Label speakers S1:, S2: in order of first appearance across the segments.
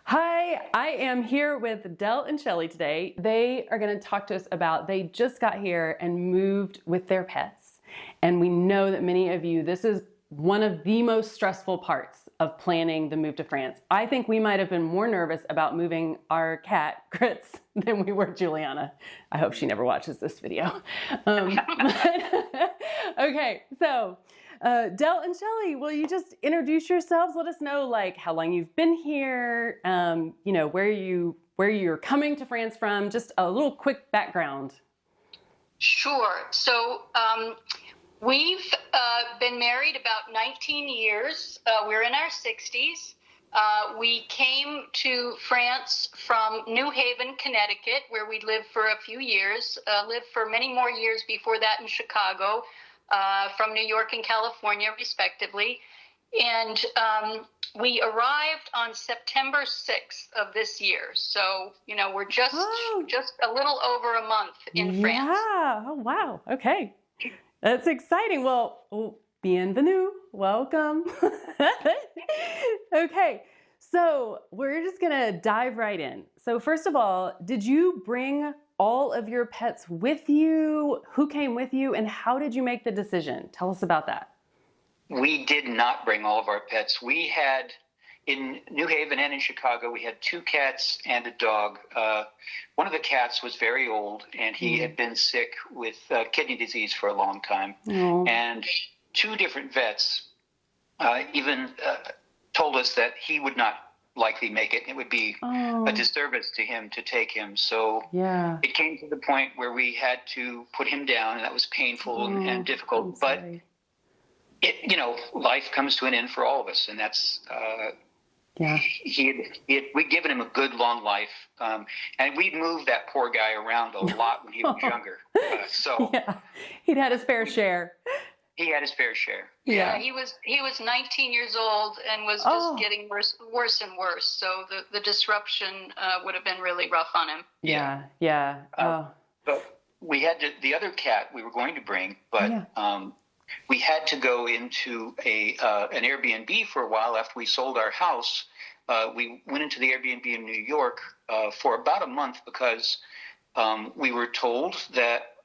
S1: Hi, I am here with Del and Shelly today. They are going to talk to us about they just got here and moved with their pets. And we know that many of you, this is one of the most stressful parts of planning the move to France. I think we might have been more nervous about moving our cat, Grits, than we were Juliana. I hope she never watches this video. Okay, so Del and Shelly, will you just introduce yourselves? Let us know like how long you've been here, where you're coming to France from, just a little quick background.
S2: Sure. So we've been married about 19 years. We're in our 60s. We came to France from New Haven, Connecticut, where we lived for a few years, lived for many more years before that in Chicago, from New York and California, respectively. And we arrived on September 6th of this year. So, we're just a little over a month in France.
S1: Yeah. Oh, wow. Okay. That's exciting. Well, bienvenue. Welcome. Okay. So we're just going to dive right in. So first of all, did you bring all of your pets with you? Who came with you? And how did you make the decision? Tell us about that.
S3: We did not bring all of our pets. We had, in New Haven and in Chicago, we had 2 cats and a dog. One of the cats was very old, and he had been sick with kidney disease for a long time. And 2 different vets even told us that he would not likely make it. It would be a disservice to him to take him. So it came to the point where we had to put him down, and that was painful and difficult. But life comes to an end for all of us, and that's we'd given him a good long life, and we'd moved that poor guy around a lot when he was younger.
S1: He'd had his fair share.
S3: He had his fair share.
S2: Yeah, he was 19 years old and was just getting worse and worse. So the disruption would have been really rough on him.
S3: But we had the other cat we were going to bring, but we had to go into an Airbnb for a while after we sold our house. We went into the Airbnb in New York for about a month because we were told that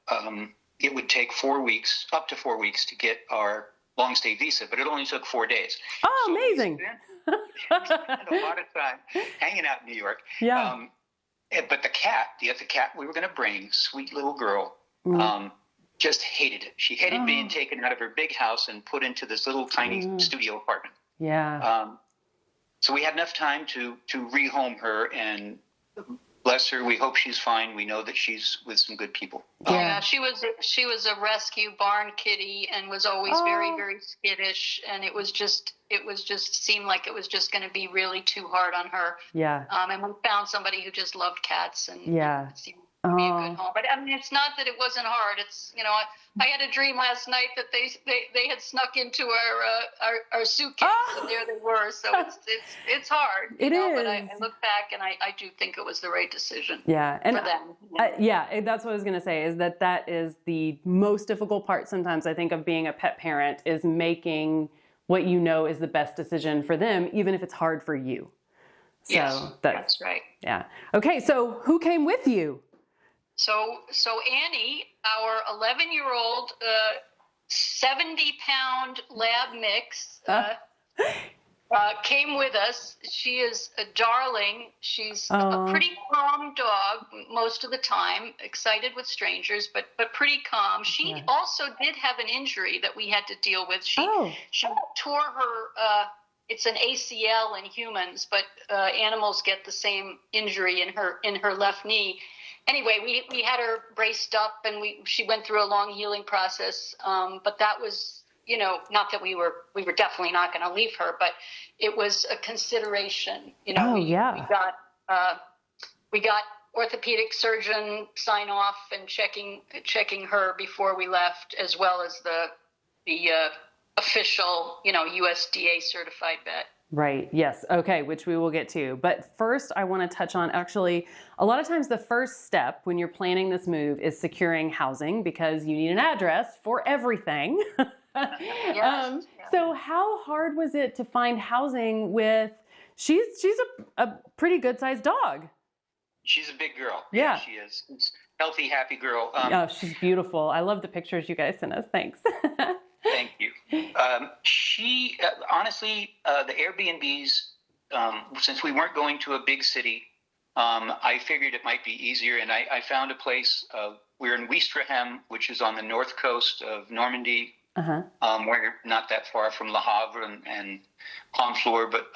S3: it would take up to 4 weeks to get our long stay visa, but it only took 4 days.
S1: Oh, so amazing.
S3: We spent a lot of time hanging out in New York. Yeah. But the other cat we were going to bring, sweet little girl, just hated it. She hated being taken out of her big house and put into this little tiny studio apartment.
S1: Yeah.
S3: So we had enough time to rehome her, and bless her, we hope she's fine. We know that she's with some good people.
S2: She was a rescue barn kitty and was always very, very skittish, and it was just seemed like it was just going to be really too hard on her. Yeah. And we found somebody who just loved cats and it seemed to be a good home. But I mean, it's not that it wasn't hard. It's I had a dream last night that they had snuck into our suitcase and there they were. So it's hard. It is. But I look back and I do think it was the right decision.
S1: Yeah, and
S2: for them.
S1: That's what I was going to say. Is that is the most difficult part sometimes I think of being a pet parent, is making what is the best decision for them, even if it's hard for you. So
S2: yes, that's right.
S1: Yeah. Okay. So who came with you?
S2: So Annie, our 11-year-old, 70-pound lab mix, came with us. She is a darling. She's a pretty calm dog most of the time, excited with strangers, but pretty calm. She also did have an injury that we had to deal with. She tore her. It's an ACL in humans, but animals get the same injury in her left knee. Anyway, we had her braced up, and she went through a long healing process. But that was, not that we were definitely not going to leave her, but it was a consideration. We got orthopedic surgeon sign off and checking her before we left, as well as the official, USDA certified vet.
S1: Right. Yes. Okay. Which we will get to. But first, I want to touch on actually a lot of times the first step when you're planning this move is securing housing, because you need an address for everything.
S2: Yes.
S1: So how hard was it to find housing with She's a pretty good sized dog.
S3: She's a big girl.
S1: Yeah.
S3: She is. She's a healthy, happy girl.
S1: Oh, she's beautiful. I love the pictures you guys sent us. Thanks.
S3: Thank you. She, honestly, the Airbnbs, since we weren't going to a big city, I figured it might be easier. And I found a place, we're in Ouistreham, which is on the north coast of Normandy. We're not that far from Le Havre and Honfleur, but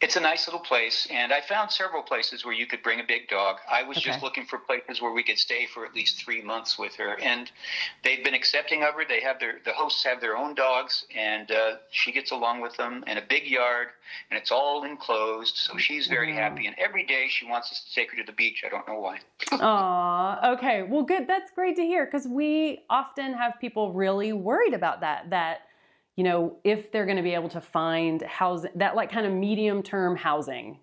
S3: it's a nice little place, and I found several places where you could bring a big dog. I was just looking for places where we could stay for at least 3 months with her, and they've been accepting of her. They have the hosts have their own dogs, and she gets along with them, and a big yard, and it's all enclosed, so she's very happy. And every day she wants us to take her to the beach. I don't know why.
S1: Aw, okay. Well, good. That's great to hear, because we often have people really worried about that, you know, if they're going to be able to find housing, that like kind of medium term housing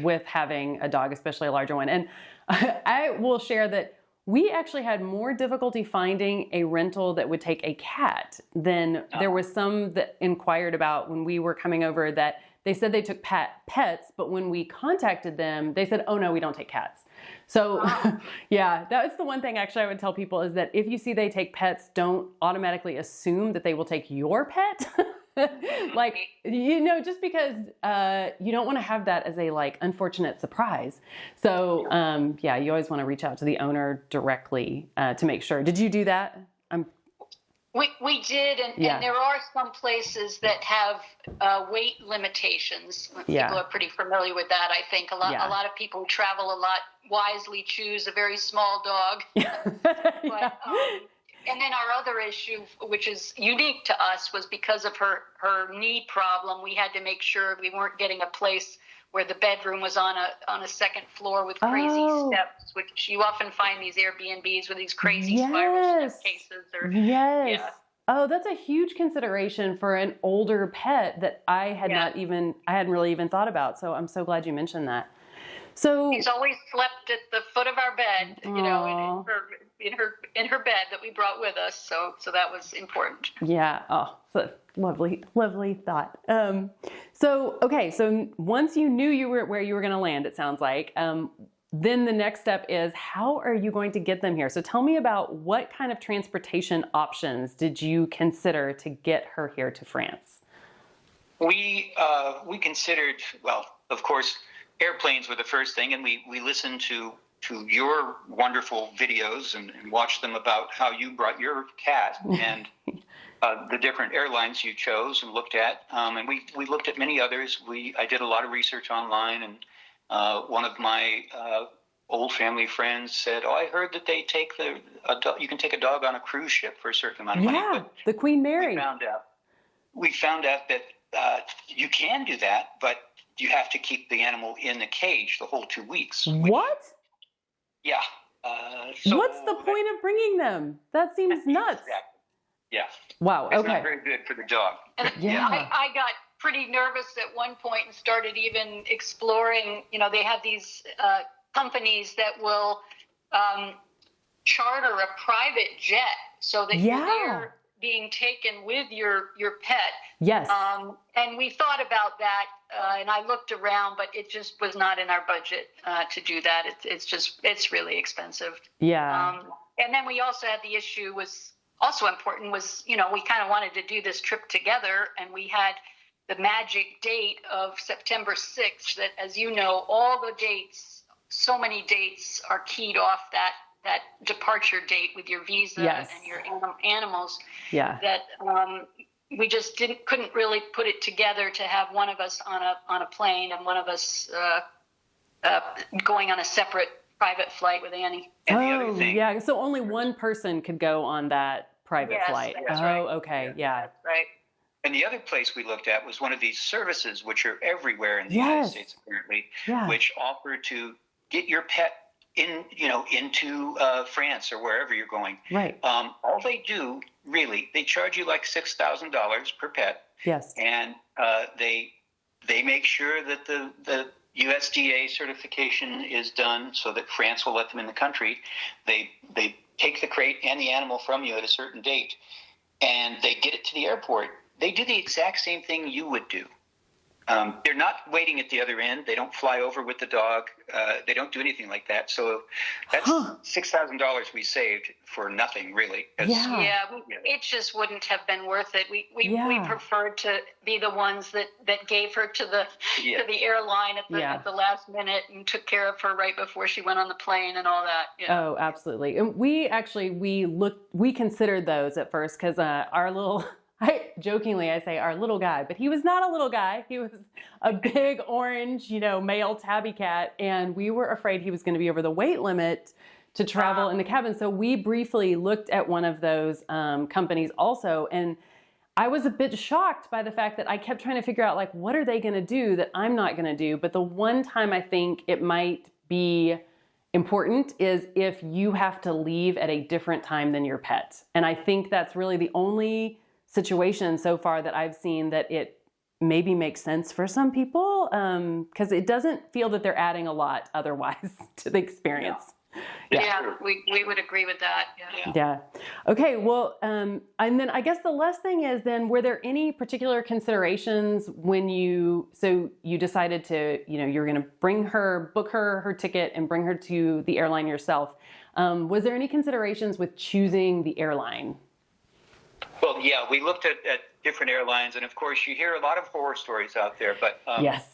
S1: with having a dog, especially a larger one. And I will share that we actually had more difficulty finding a rental that would take a cat than there was some that inquired about when we were coming over, that they said they took pets, but when we contacted them, they said, oh no, we don't take cats. So yeah, that's the one thing actually I would tell people, is that if you see they take pets, don't automatically assume that they will take your pet. Like, you know, just because you don't want to have that as a like unfortunate surprise. So yeah, you always want to reach out to the owner directly to make sure. Did you do that?
S2: We did, and there are some places that have weight limitations. People are pretty familiar with that, I think. A lot of people who travel a lot wisely choose a very small dog. But, and then our other issue, which is unique to us, was because of her knee problem. We had to make sure we weren't getting a place where the bedroom was on a second floor with crazy steps, which you often find these Airbnbs with these crazy spiral staircases.
S1: Oh, that's a huge consideration for an older pet that I hadn't really even thought about. So I'm so glad you mentioned that. So
S2: he's always slept at the foot of our bed, you know, in her bed that we brought with us. So that was important.
S1: Yeah. Oh, so lovely thought. So once you knew where you were going to land, it sounds like, then the next step is, how are you going to get them here? So tell me about what kind of transportation options did you consider to get her here to France?
S3: We considered, well, of course, airplanes were the first thing, and we listened to your wonderful videos and watched them about how you brought your cat and the different airlines you chose and looked at. And we looked at many others. I did a lot of research online, and one of my old family friends said, "Oh, I heard that they take you can take a dog on a cruise ship for a certain amount of money."
S1: Yeah, the Queen Mary.
S3: We found out that you can do that, but you have to keep the animal in the cage the whole 2 weeks.
S1: What?
S3: Yeah.
S1: What's the point of bringing them? That seems nuts.
S3: Exactly. Yeah.
S1: Wow.
S3: It's not very good for the dog.
S1: Yeah.
S2: I got pretty nervous at one point and started even exploring, you know, they have these companies that will charter a private jet so that you're there being taken with your pet.
S1: Yes.
S2: And we thought about that, and I looked around, but it just was not in our budget to do that. It's really expensive.
S1: Yeah.
S2: And then we also had the issue was also important was, you know, we kind of wanted to do this trip together, and we had the magic date of September 6th that, as you know, all the dates, so many dates are keyed off that departure date with your visa and your animals. Yeah. That we just couldn't really put it together to have one of us on a plane and one of us going on a separate private flight with Annie.
S1: Yeah. So only one person could go on that private flight.
S3: That's right.
S1: Okay. Yeah.
S2: That's right.
S3: And the other place we looked at was one of these services, which are everywhere in the United States, apparently, which offer to get your pet into France or wherever you're going.
S1: Right.
S3: All they do, really, they charge you like $6,000 per pet.
S1: Yes.
S3: And they make sure that the USDA certification is done so that France will let them in the country. They take the crate and the animal from you at a certain date, and they get it to the airport. They do the exact same thing you would do. They're not waiting at the other end. They don't fly over with the dog. They don't do anything like that. So that's $6,000 we saved for nothing, really.
S2: Yeah, it just wouldn't have been worth it. We preferred to be the ones that gave her to the airline at the last minute and took care of her right before she went on the plane and all that. Yeah.
S1: Oh, absolutely. And we considered those at first because our little. I say our little guy, but he was not a little guy. He was a big orange, male tabby cat. And we were afraid he was going to be over the weight limit to travel in the cabin. So we briefly looked at one of those companies also. And I was a bit shocked by the fact that I kept trying to figure out, like, what are they going to do that I'm not going to do? But the one time I think it might be important is if you have to leave at a different time than your pet. And I think that's really the only situation so far that I've seen that it maybe makes sense for some people, because it doesn't feel that they're adding a lot otherwise to the experience.
S2: Yeah, we would agree with that.
S1: Yeah. Okay. Well, and then I guess the last thing is then, were there any particular considerations when you decided to, you're going to book her ticket and bring her to the airline yourself. Was there any considerations with choosing the airline?
S3: Well, yeah, we looked at different airlines, and of course, you hear a lot of horror stories out there. But
S1: yes,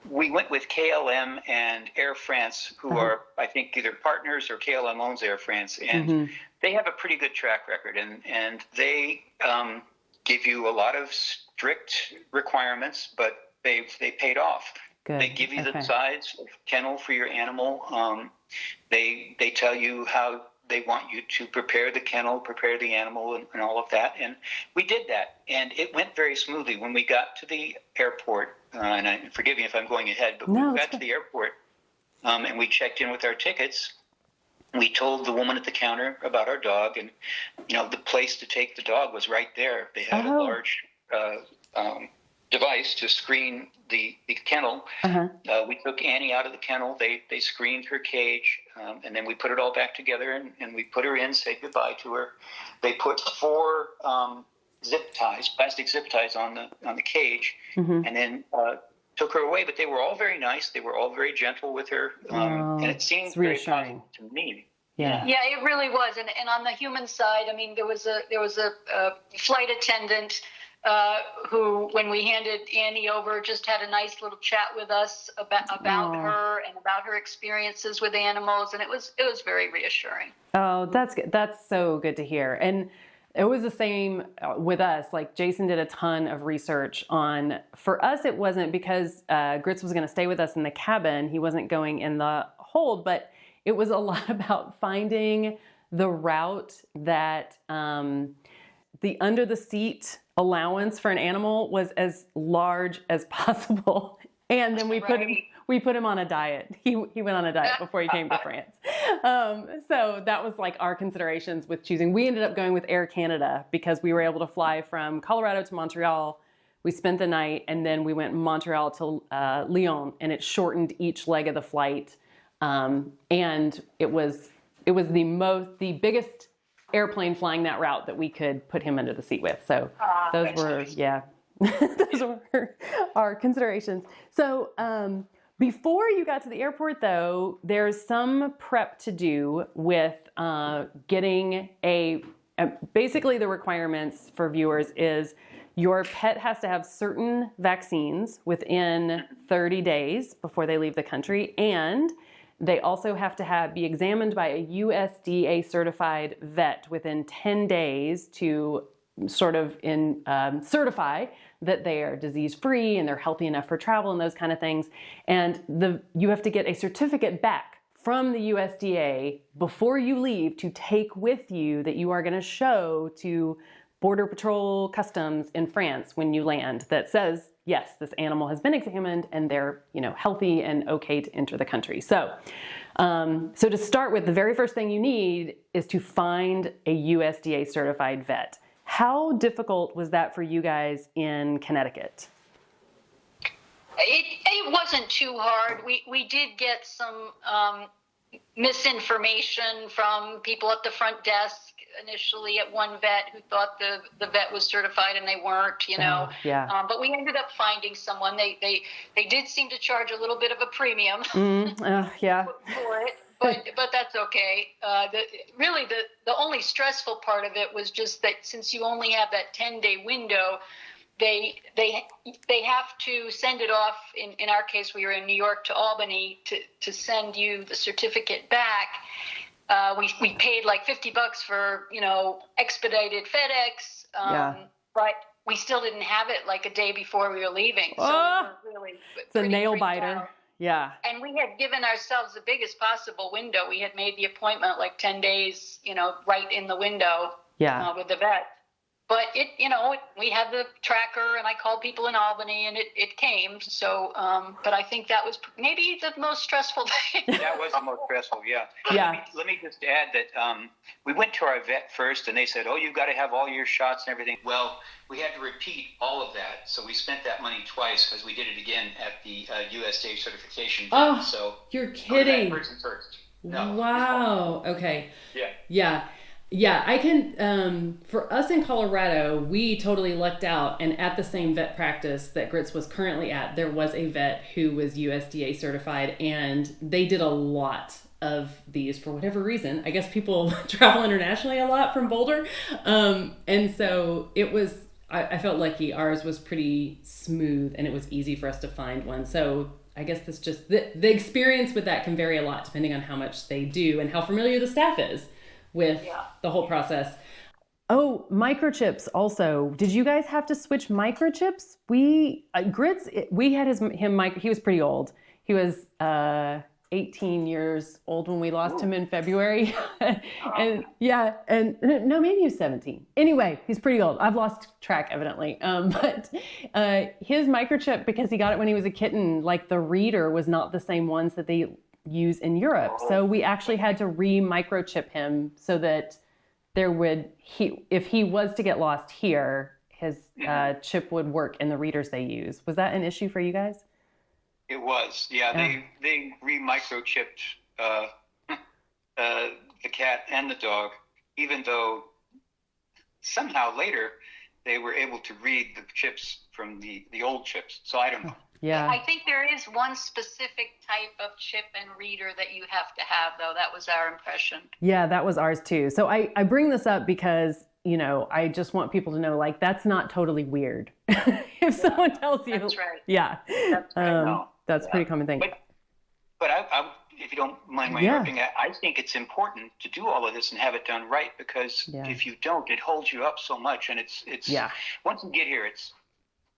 S3: we went with KLM and Air France, who are, I think, either partners or KLM owns Air France, and they have a pretty good track record, and they give you a lot of strict requirements, but they paid off. Good. They give you the size of kennel for your animal. They tell you how they want you to prepare the kennel, prepare the animal, and all of that. And we did that, and it went very smoothly. When we got to the airport, and forgive me if I'm going ahead, but when we got to the airport and we checked in with our tickets, we told the woman at the counter about our dog, and the place to take the dog was right there. They had a large device to screen the kennel. We took Annie out of the kennel. They screened her cage, and then we put it all back together, and we put her in, said goodbye to her. They put 4 plastic zip ties on the cage, and then took her away. But they were all very nice. They were all very gentle with her, and it seemed very positive to me.
S1: Yeah,
S2: it really was. And on the human side, I mean, there was a flight attendant who, when we handed Annie over, just had a nice little chat with us about her and about her experiences with animals, and it was very reassuring. Oh,
S1: that's good. That's so good to hear. And it was the same with us. Like, Jason did a ton of research for us, it wasn't because Grits was going to stay with us in the cabin. He wasn't going in the hold, but it was a lot about finding the route that the under the seat allowance for an animal was as large as possible. And then we put him on a diet. He went on a diet before he came to France. So that was like our considerations with choosing. We ended up going with Air Canada because we were able to fly from Colorado to Montreal. We spent the night, and then we went Montreal to Lyon, and it shortened each leg of the flight. And it was the biggest airplane flying that route that we could put him under the seat with. So those were our considerations. So before you got to the airport, though, there's some prep to do with getting basically the requirements for viewers is your pet has to have certain vaccines within 30 days before they leave the country, and they also have to be examined by a USDA certified vet within 10 days to sort of certify that they are disease-free and they're healthy enough for travel and those kind of things. And you have to get a certificate back from the USDA before you leave to take with you that you are going to show to Border Patrol Customs in France when you land that says, yes, this animal has been examined and they're, healthy and okay to enter the country. So to start with, the very first thing you need is to find a USDA certified vet. How difficult was that for you guys in Connecticut?
S2: It wasn't too hard. We did get some misinformation from people at the front desk initially at one vet who thought the vet was certified and they weren't, you know.
S1: Yeah.
S2: But we ended up finding someone. They did seem to charge a little bit of a premium
S1: Yeah.
S2: for it, but that's okay. The only stressful part of it was just that since you only have that 10-day window, they have to send it off. In our case, we were in New York to Albany to send you the certificate back. We paid like $50 for, you know, expedited FedEx, but we still didn't have it like a day before we were leaving. So we were really
S1: it's a nail biter.
S2: Out.
S1: Yeah.
S2: And we had given ourselves the biggest possible window. We had made the appointment like 10 days, you know, right in the window with the vet. But we had the tracker, and I called people in Albany, and it came. So, but I think that was maybe the most stressful thing.
S3: That was the most stressful, yeah.
S1: Yeah.
S3: Let me just add that we went to our vet first, and they said, "Oh, you've got to have all your shots and everything." Well, we had to repeat all of that, so we spent that money twice because we did it again at the USDA certification.
S1: Oh,
S3: so
S1: you're kidding!
S3: Person first. No.
S1: Wow. Okay.
S3: Yeah.
S1: Yeah. Yeah, I can, for us in Colorado, we totally lucked out. And at the same vet practice that Grits was currently at, there was a vet who was USDA certified, and they did a lot of these for whatever reason. I guess people travel internationally a lot from Boulder. And so it was, I felt lucky. Ours was pretty smooth, and it was easy for us to find one. So I guess that's just, the experience with that can vary a lot depending on how much they do and how familiar the staff is with the whole process. Oh, microchips also. Did you guys have to switch microchips? Grits, we had he was pretty old. He was 18 years old when we lost him in February. And no, maybe he was 17. Anyway, he's pretty old. I've lost track evidently. But his microchip, because he got it when he was a kitten, like the reader was not the same ones that they use in Europe. So we actually had to re-microchip him so that if he was to get lost here, his chip would work in the readers they use. Was that an issue for you guys?
S3: It was, yeah. They re-microchipped the cat and the dog, even though somehow later they were able to read the chips from the old chips. So I don't know.
S1: Yeah.
S2: I think there is one specific type of chip and reader that you have to have, though. That was our impression.
S1: Yeah, that was ours too. So I bring this up because, I just want people to know, like, that's not totally weird. If someone tells you.
S2: That's right.
S1: Yeah.
S2: That's right.
S1: That's a pretty common thing.
S3: But I, if you don't mind my interrupting, I think it's important to do all of this and have it done right, because if you don't, it holds you up so much. And it's once you get here,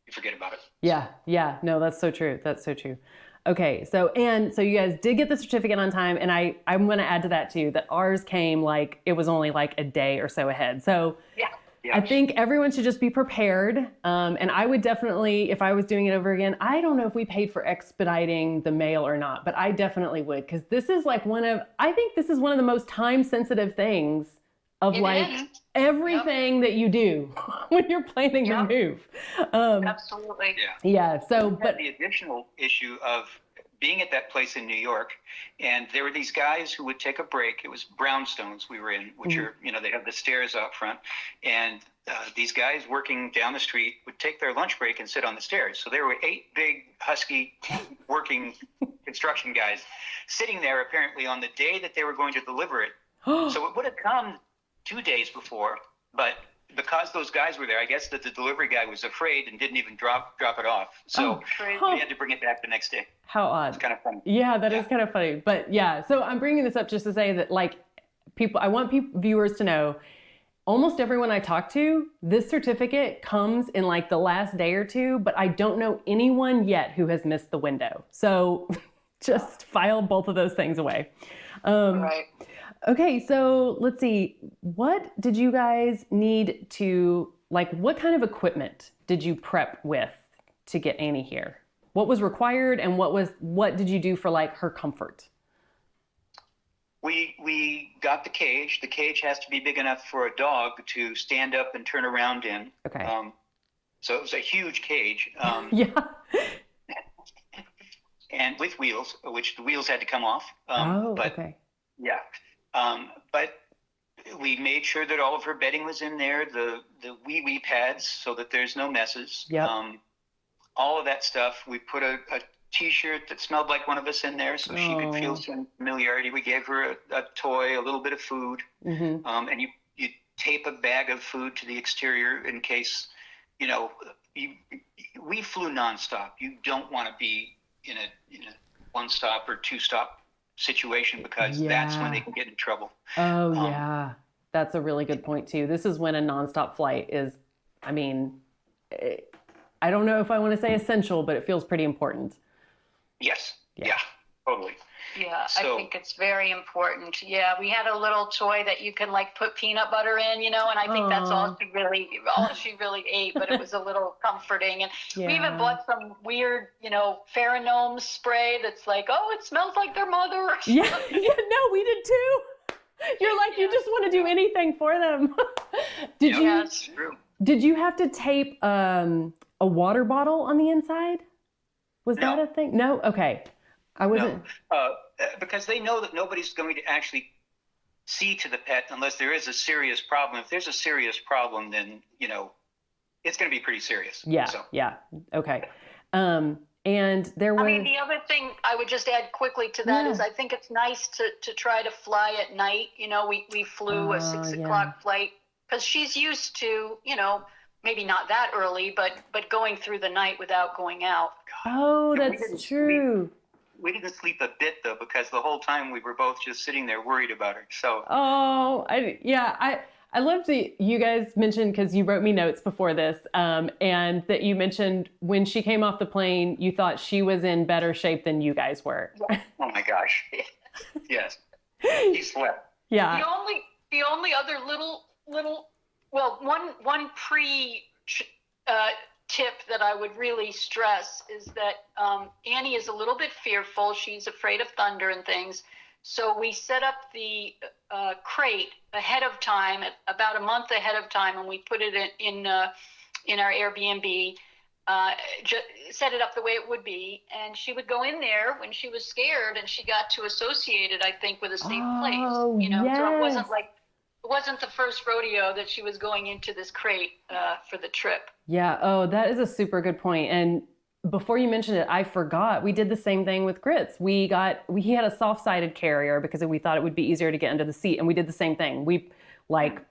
S3: you forget about it. Yeah. No, that's so true. That's so true. Okay. So you guys did get the certificate on time. And I'm going to add to that too, that ours came it was only like a day or so ahead. So I think everyone should just be prepared. And I would definitely, if I was doing it over again, I don't know if we paid for expediting the mail or not, but I definitely would. Cause this is I think this is one of the most time sensitive things of everything that you do when you're planning your move.
S2: Absolutely.
S1: Yeah. So,
S3: but the additional issue of being at that place in New York, and there were these guys who would take a break. It was brownstones we were in, which are, they have the stairs out front, and these guys working down the street would take their lunch break and sit on the stairs. So there were 8 big, husky, working construction guys sitting there apparently on the day that they were going to deliver it. So it would have come 2 days before, but because those guys were there, I guess that the delivery guy was afraid and didn't even drop it off. So we had to bring it back the next day.
S1: How odd.
S3: It's kind of funny.
S1: Yeah, that is kind of funny. But so I'm bringing this up just to say that I want viewers to know, almost everyone I talk to, this certificate comes in the last day or two, but I don't know anyone yet who has missed the window. So just file both of those things away.
S2: Right.
S1: Okay, so let's see. What did you guys need to, what kind of equipment did you prep with to get Annie here? What was required, and what did you do for her comfort?
S3: We got the cage. The cage has to be big enough for a dog to stand up and turn around in.
S1: Okay.
S3: So it was a huge cage. And with wheels, which the wheels had to come off.
S1: Okay.
S3: Yeah. But we made sure that all of her bedding was in there, the wee pads, so that there's no messes.
S1: Yep.
S3: All of that stuff. We put a T-shirt that smelled like one of us in there, so she could feel some familiarity. We gave her a toy, a little bit of food, and you tape a bag of food to the exterior in case, we flew nonstop. You don't want to be in a one-stop or two-stop situation, because that's when they can get in trouble.
S1: Oh, yeah. That's a really good point, too. This is when a nonstop flight is, I don't know if I want to say essential, but it feels pretty important.
S3: Yes. Yeah, totally.
S2: Yeah, I think it's very important. Yeah, we had a little toy that you can put peanut butter in, and I think that's all she really ate, but it was a little comforting. And we even bought some weird, pheromone spray that's it smells like their mother.
S1: Yeah, no, we did too. You're you just want to do anything for them.
S3: That's true.
S1: Did you have to tape a water bottle on the inside? Was that a thing? No? Okay. I wasn't.
S3: No, because they know that nobody's going to actually see to the pet unless there is a serious problem. If there's a serious problem, then, it's going to be pretty serious.
S1: Yeah.
S3: So.
S1: Yeah. Okay. And there was.
S2: the other thing I would just add quickly to that is I think it's nice to try to fly at night. We flew a 6 o'clock flight because she's used to, maybe not that early, but going through the night without going out.
S1: Oh, that's true.
S3: We didn't sleep a bit, though, because the whole time we were both just sitting there worried about her. So.
S1: Oh, I love that you guys mentioned, because you wrote me notes before this, and that you mentioned when she came off the plane, you thought she was in better shape than you guys were.
S3: Oh my gosh. Yes. She slept.
S1: Yeah.
S2: The only other little one tip that I would really stress is that Annie is a little bit fearful. She's afraid of thunder and things. So we set up the crate ahead of time, about a month ahead of time, and we put it in our Airbnb, set it up the way it would be. And she would go in there when she was scared, and she got to associate it, I think, with a safe place. So it wasn't the first rodeo that she was going into this crate for the trip.
S1: Yeah. Oh, that is a super good point. And before you mentioned it, I forgot. We did the same thing with Grits. He had a soft-sided carrier because we thought it would be easier to get under the seat. And we did the same thing. We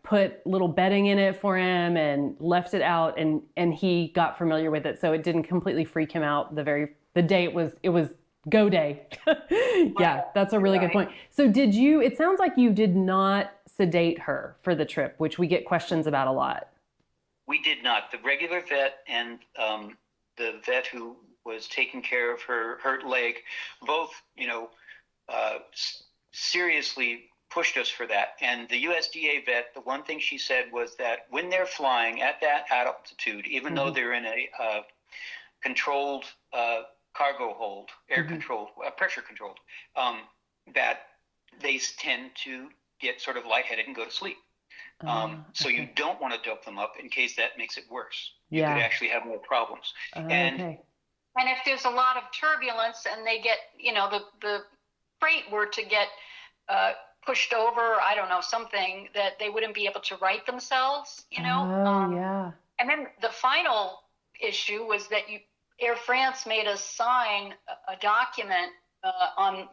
S1: put little bedding in it for him and left it out, and he got familiar with it. So it didn't completely freak him out the day it was go day. Yeah, that's a really good point. So it sounds like you did not sedate her for the trip, which we get questions about a lot.
S3: We did not. The regular vet and the vet who was taking care of her hurt leg, both, seriously pushed us for that. And the USDA vet, the one thing she said was that when they're flying at that altitude, even though they're in a controlled cargo hold, air controlled, pressure controlled, that they tend to get sort of lightheaded and go to sleep. So you don't want to dope them up in case that makes it worse. You could actually have more problems. And
S2: if there's a lot of turbulence and they get, the freight were to get pushed over, I don't know, something that they wouldn't be able to right themselves, And then the final issue was that Air France made us sign a document on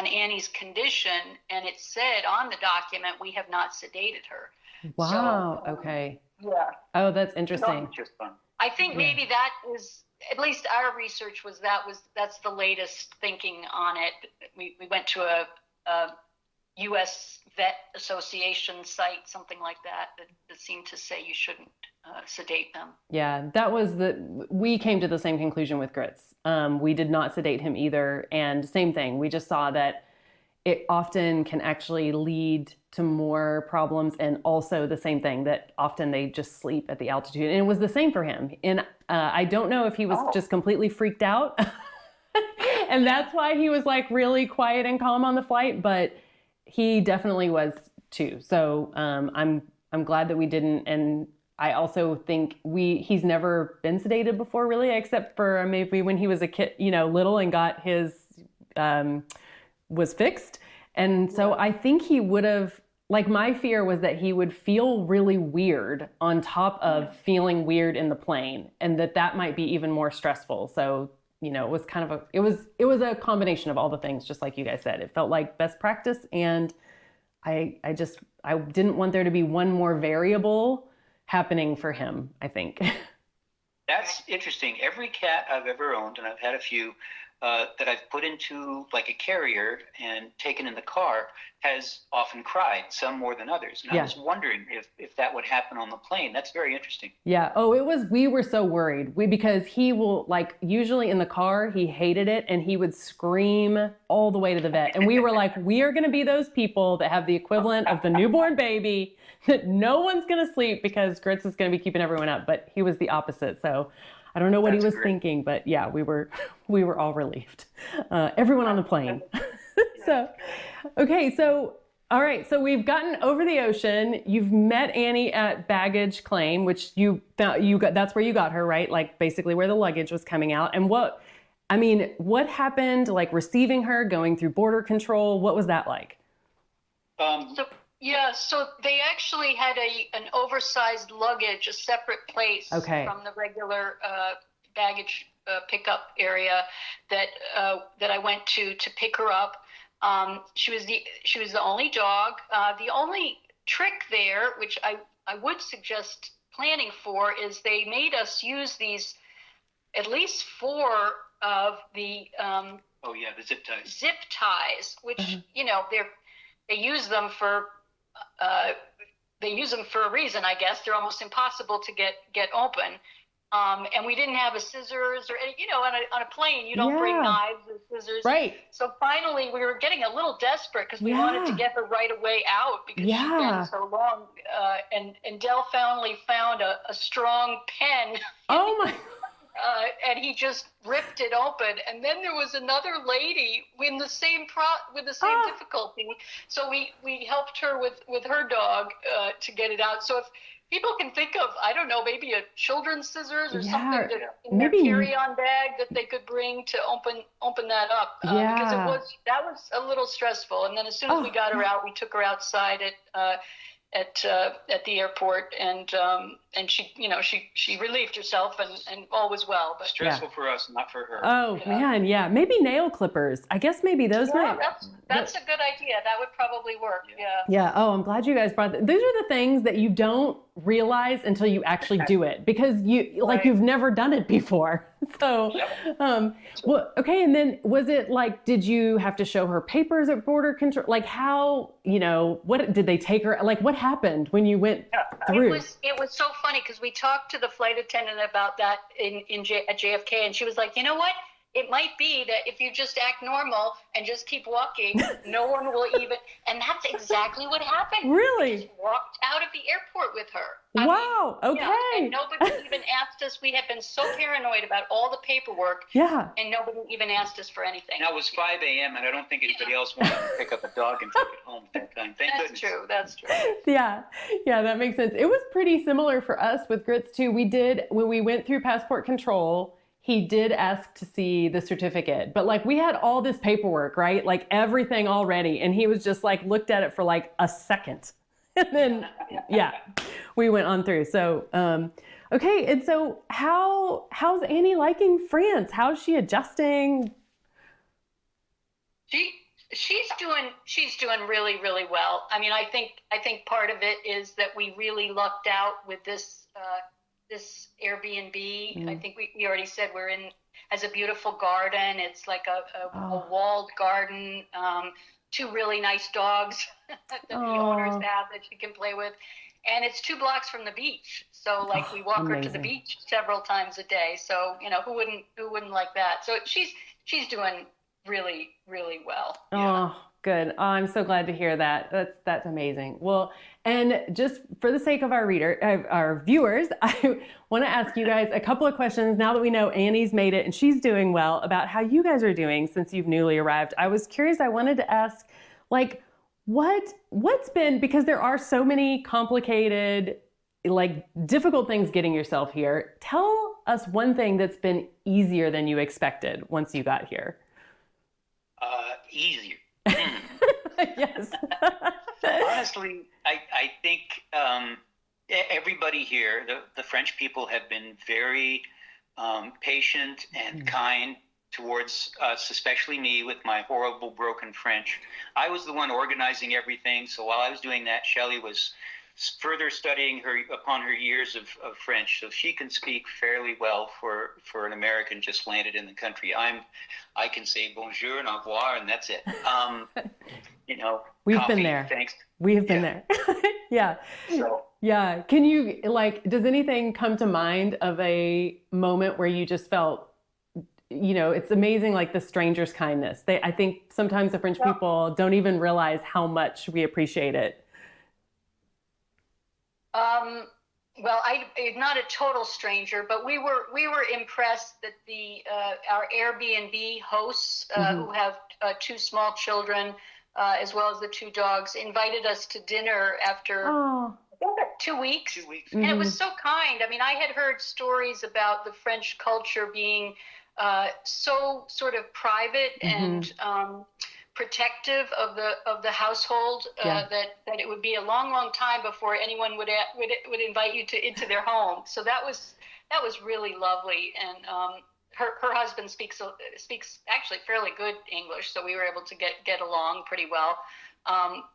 S2: Annie's condition, and it said on the document, we have not sedated her.
S1: Wow.
S2: So,
S1: okay.
S2: Yeah.
S1: Oh, that's interesting.
S3: Just fun.
S2: I think maybe that is, at least our research that's the latest thinking on it. We went to a U.S. Vet Association site, something like that seemed to say you shouldn't sedate them.
S1: Yeah, we came to the same conclusion with Grits. We did not sedate him either. And same thing, we just saw that it often can actually lead to more problems, and also the same thing that often they just sleep at the altitude. And it was the same for him. And I don't know if he was just completely freaked out and that's why he was really quiet and calm on the flight, but he definitely was too. So I'm glad that we didn't. And I also think he's never been sedated before, really, except for maybe when he was a kid, little, and got his was fixed. And so I think he would have like my fear was that he would feel really weird on top of feeling weird in the plane, and that might be even more stressful. So, you know, it was kind of it was a combination of all the things, just like you guys said. It felt like best practice, and I didn't want there to be one more variable happening for him, I think.
S3: That's interesting. Every cat I've ever owned, and I've had a few, that I've put into like a carrier and taken in the car, has often cried, some more than others. And I was wondering if that would happen on the plane. That's very interesting.
S1: Yeah. Oh, we were so worried. Because he will, like, usually in the car, he hated it and he would scream all the way to the vet. And we were like, we are going to be those people that have the equivalent of the newborn baby that no one's going to sleep because Grits is going to be keeping everyone up. But he was the opposite. So I don't know what he was thinking, but yeah, we were all relieved. Everyone on the plane. So, okay. So, all right. So we've gotten over the ocean. You've met Annie at baggage claim, which that's where you got her, right? Like basically where the luggage was coming out. And what happened, like receiving her, going through border control? What was that like?
S2: So they actually had an oversized luggage, a separate place from the regular baggage pickup area that I went to pick her up. She was the only dog. The only trick there, which I would suggest planning for, is they made us use these, at least 4 of the
S3: the zip ties.
S2: Zip ties, which they use them for. They use them for a reason, I guess. They're almost impossible to get open. And we didn't have a scissors or any, on a plane, you don't bring knives or scissors.
S1: Right.
S2: So finally we were getting a little desperate because we wanted to get her right away out because she'd been so long. And Del finally found a strong pen.
S1: Oh my.
S2: And he just ripped it open, and then there was another lady with the same difficulty. So we helped her with her dog to get it out. So if people can think of, I don't know, maybe a children's scissors or something in their carry-on bag that they could bring to open that up, because that was a little stressful. And then as soon as we got her out, we took her outside at the airport, and she relieved herself, and all was well. But
S3: stressful for us, not for her.
S1: Oh man, yeah. Maybe nail clippers. I guess maybe those might.
S2: That's a good idea. That would probably work. Yeah.
S1: Yeah. Oh, I'm glad you guys brought that. Those are the things that you don't realize until you actually do it, because you've never done it before. So, okay. And then was it like, did you have to show her papers at border control? Like how, what did they take her? Like what happened when you went through?
S2: It was so funny because we talked to the flight attendant about that at JFK, and she was like, you know what? It might be that if you just act normal and just keep walking, no one will even. And that's exactly what happened.
S1: Really?
S2: We just walked out of the airport with her.
S1: Wow. Okay.
S2: And nobody even asked us. We had been so paranoid about all the paperwork.
S1: Yeah.
S2: And nobody even asked us for anything.
S3: Now it was 5 a.m. and I don't think anybody else wanted to pick up a dog and take it home at that time. Thank goodness.
S2: That's true.
S1: Yeah, that makes sense. It was pretty similar for us with Grits too. When we went through passport control, he did ask to see the certificate, but like we had all this paperwork, right? Like everything already. And he was just like, looked at it for like a second. And then, we went on through. So, okay. And so how's Annie liking France? How's she adjusting?
S2: She's doing really, really well. I mean, I think part of it is that we really lucked out with this Airbnb. I think we already said has a beautiful garden. It's like a walled garden. 2 really nice dogs that the owners have that she can play with. And it's 2 blocks from the beach. So like we walk her to the beach several times a day. So, who wouldn't like that? So she's doing really, really well.
S1: Oh, good. Oh, I'm so glad to hear that. That's amazing. Well, and just for the sake of our viewers, I want to ask you guys a couple of questions now that we know Annie's made it and she's doing well, about how you guys are doing since you've newly arrived. I was curious. I wanted to ask, like, what's been, because there are so many complicated, like difficult things getting yourself here. Tell us one thing that's been easier than you expected once you got
S3: Easier.
S1: Yes.
S3: honestly, I think everybody here, the French people have been very patient and kind towards us, especially me with my horrible broken French. I was the one organizing everything. So while I was doing that, Shelley was further studying upon her years of French. So she can speak fairly well for an American just landed in the country. I can say bonjour and au revoir, and that's it.
S1: We've
S3: coffee,
S1: been there.
S3: Thanks.
S1: We have been there. Yeah.
S3: So,
S1: yeah. Can you, does anything come to mind of a moment where you just felt, it's amazing, like the stranger's kindness. I think sometimes the French people don't even realize how much we appreciate it.
S2: Well, I'm not a total stranger, but we were impressed that our Airbnb hosts who have 2 small children, as well as the 2 dogs, invited us to dinner after 2 weeks. 2 weeks. And it was so kind. I mean, I had heard stories about the French culture being so sort of private and protective of the household, that it would be a long time before anyone would invite you into their home. So that was really lovely. And her husband speaks actually fairly good English, so we were able to get along pretty well.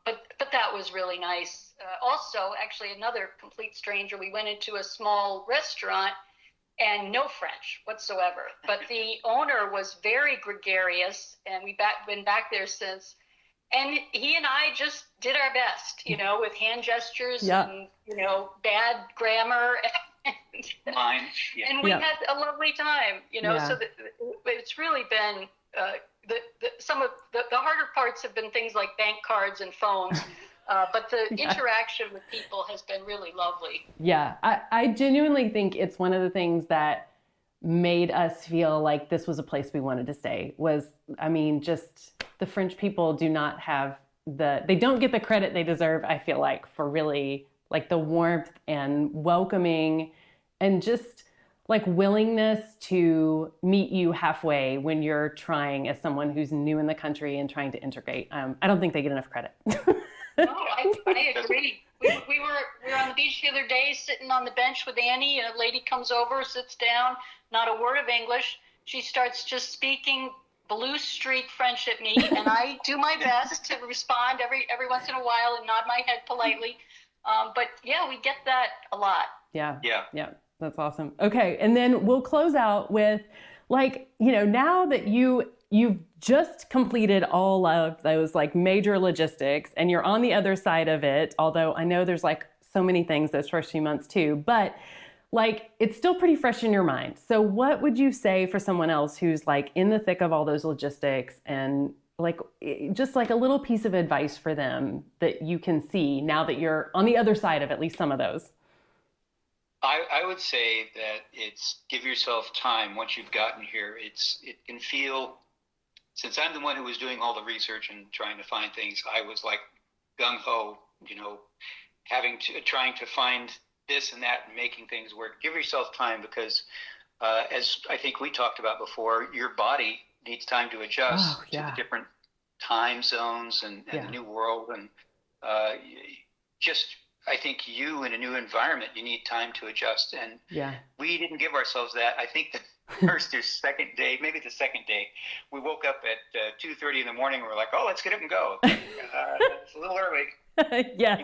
S2: But that was really nice. Also, actually, another complete stranger. We went into a small restaurant and no French whatsoever. But the owner was very gregarious, and we've been back there since. And he and I just did our best, with hand gestures and, bad grammar. And we had a lovely time, so it's really been, some of the harder parts have been things like bank cards and phones. But the interaction with people has been really lovely. Yeah,
S1: I genuinely think it's one of the things that made us feel like this was a place we wanted to stay just the French people do not have they don't get the credit they deserve, I feel like, for really like the warmth and welcoming and just like willingness to meet you halfway when you're trying as someone who's new in the country and trying to integrate. I don't think they get enough credit.
S2: No, I agree. We were on the beach the other day, sitting on the bench with Annie, and a lady comes over, sits down, not a word of English. She starts just speaking Blue Street French at me, and I do my best to respond every once in a while and nod my head politely. But yeah, we get that a lot.
S1: Yeah. That's awesome. Okay, and then we'll close out with, now that you've just completed all of those like major logistics and you're on the other side of it, although I know there's like so many things those first few months too, but like it's still pretty fresh in your mind. So what would you say for someone else who's like in the thick of all those logistics and like just like a little piece of advice for them that you can see now that you're on the other side of at least some of those?
S3: I would say that it's give yourself time once you've gotten here. It can feel, since I'm the one who was doing all the research and trying to find things, I was like gung-ho, trying to find this and that and making things work. Give yourself time because, as I think we talked about before, your body needs time to adjust to the different time zones and the new world. And I think you in a new environment, you need time to adjust. And we didn't give ourselves that. I think the first or second day, maybe the second day, we woke up at 2:30 in the morning. We're like, oh, let's get up and go. It's a little early.
S1: Yes.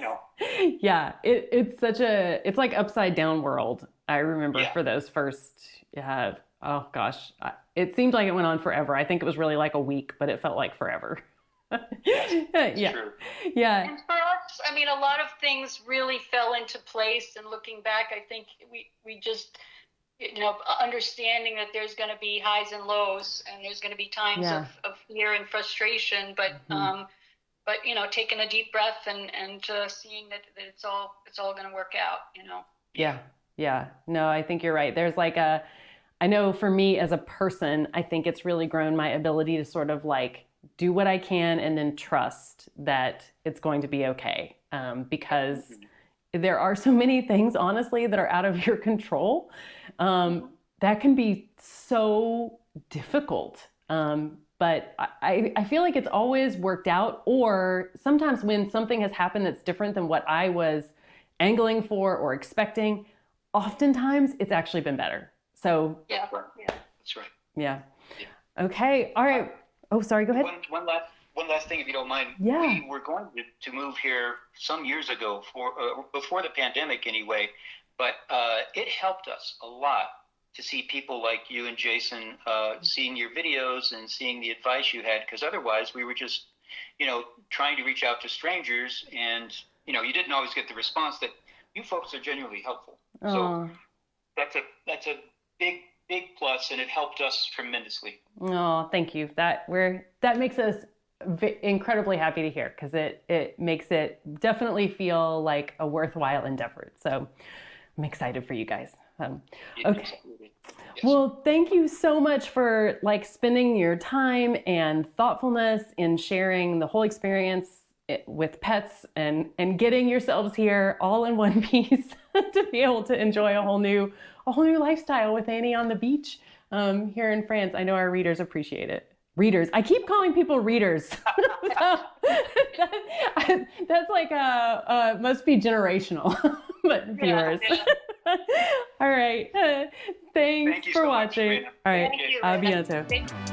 S1: Yeah. It's like upside down world. I remember for those first, oh gosh, it seemed like it went on forever. I think it was really like a week, but it felt like forever.
S3: Yes, true.
S1: Yeah.
S2: And for us, a lot of things really fell into place. And looking back, I think we just, understanding that there's going to be highs and lows, and there's going to be times of fear and frustration, but taking a deep breath and seeing that it's all going to work out.
S1: Yeah. No, I think you're right. There's like I know for me as a person, I think it's really grown my ability to sort of like do what I can and then trust that it's going to be okay. Because there are so many things, honestly, that are out of your control. That can be so difficult. But but I feel like it's always worked out, or sometimes when something has happened that's different than what I was angling for or expecting, oftentimes it's actually been better. So
S2: yeah,
S3: that's right.
S1: Yeah.
S3: Yeah.
S1: Okay. All right. Oh, sorry. Go ahead.
S3: One last thing, if you don't mind.
S1: Yeah.
S3: We were going to move here some years ago, before the pandemic anyway, but it helped us a lot to see people like you and Jason, seeing your videos and seeing the advice you had, because otherwise we were just, trying to reach out to strangers, and you didn't always get the response that you folks are genuinely helpful. So that's a big plus, and it helped us tremendously.
S1: Oh, thank you. That makes us incredibly happy to hear, because it makes it definitely feel like a worthwhile endeavor. So I'm excited for you guys. Okay.
S3: Yes.
S1: Well, thank you so much for spending your time and thoughtfulness in sharing the whole experience with pets and getting yourselves here all in one piece to be able to enjoy a whole new lifestyle with Annie on the beach here in France. I know our readers appreciate it. Readers. I keep calling people readers. So that's must be generational, but viewers.
S2: Yeah.
S1: All right. Thanks
S3: Thank you
S1: for
S3: so much,
S1: watching.
S3: Sabrina.
S1: All right.
S2: Thank you.
S1: À bientôt.